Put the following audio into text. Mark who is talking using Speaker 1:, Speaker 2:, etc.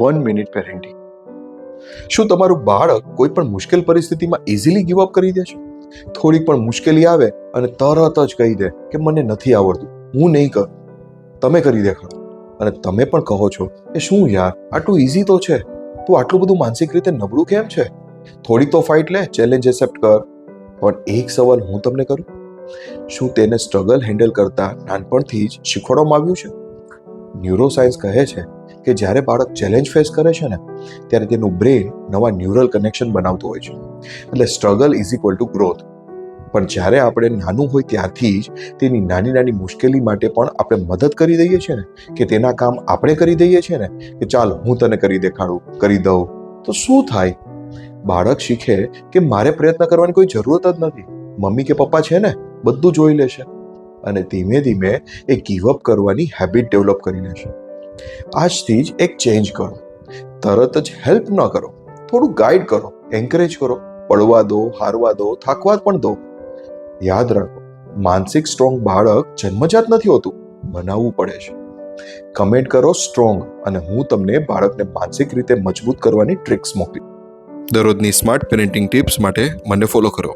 Speaker 1: 1 minute parenting. શું તમારું બાળક કોઈ પણ મુશ્કેલ પરિસ્થિતિમાં ઇઝીલી ગીવ અપ કરી દે છે? થોડીક પણ મુશ્કેલી આવે અને તરત જ કહી દે કે મને નથી આવડતું, હું નહીં કરું. તમે કરી દેખાડો અને તમે પણ કહો છો કે શું યાર, આટલું ઇઝી તો છે, તું આટલું બધું માનસિક રીતે નબળું કેમ છે? થોડીક તો ફાઇટ લે, ચેલેન્જ એક્સેપ્ટ કર. પણ એક સવાલ હું તમને કરું, શું તેને સ્ટ્રગલ હેન્ડલ કરતા નાનપણથી જ શીખવાડવામાં આવ્યું છે? ન્યુરોસાયન્સ કહે છે કે જ્યારે બાળક ચેલેન્જ ફેસ કરે છે ને, ત્યારે તેનું બ્રેન નવા ન્યુરલ કનેક્શન બનાવતું હોય છે. એટલે struggle is equal to growth. પણ જ્યારે આપણે નાનું હોય ત્યારથી જ તેની નાની નાની મુશ્કેલી માટે પણ આપણે મદદ કરી દઈએ છીએ ને, કે તેના કામ આપણે કરી દઈએ છીએ ને, કે ચાલ હું તને કરી દેખાડું, કરી દઉં, તો શું થાય? બાળક શીખે કે મારે પ્રયત્ન કરવાની કોઈ જરૂરત જ નથી, મમ્મી કે પપ્પા છે ને, બધું જોઈ લેશે. અને ધીમે ધીમે એ ગીવ અપ કરવાની હેબિટ ડેવલપ કરી લેશે. આજથી જ એક ચેન્જ કરો. તરત જ હેલ્પ ન કરો, થોડું ગાઈડ કરો, એન્કરેજ કરો, પડવા દો, હારવા દો, થાકવા પણ દો. યાદ રાખો, માનસિક સ્ટ્રોંગ બાળક જન્મજાત નથી હોતું, બનાવવું પડે છે. કમેન્ટ કરો સ્ટ્રોંગ અને હું તમને બાળકને માનસિક રીતે મજબૂત કરવાની ટ્રિક્સ મોકલી. દરરોજની સ્માર્ટ પેરેન્ટિંગ ટિપ્સ માટે મને ફોલો કરો.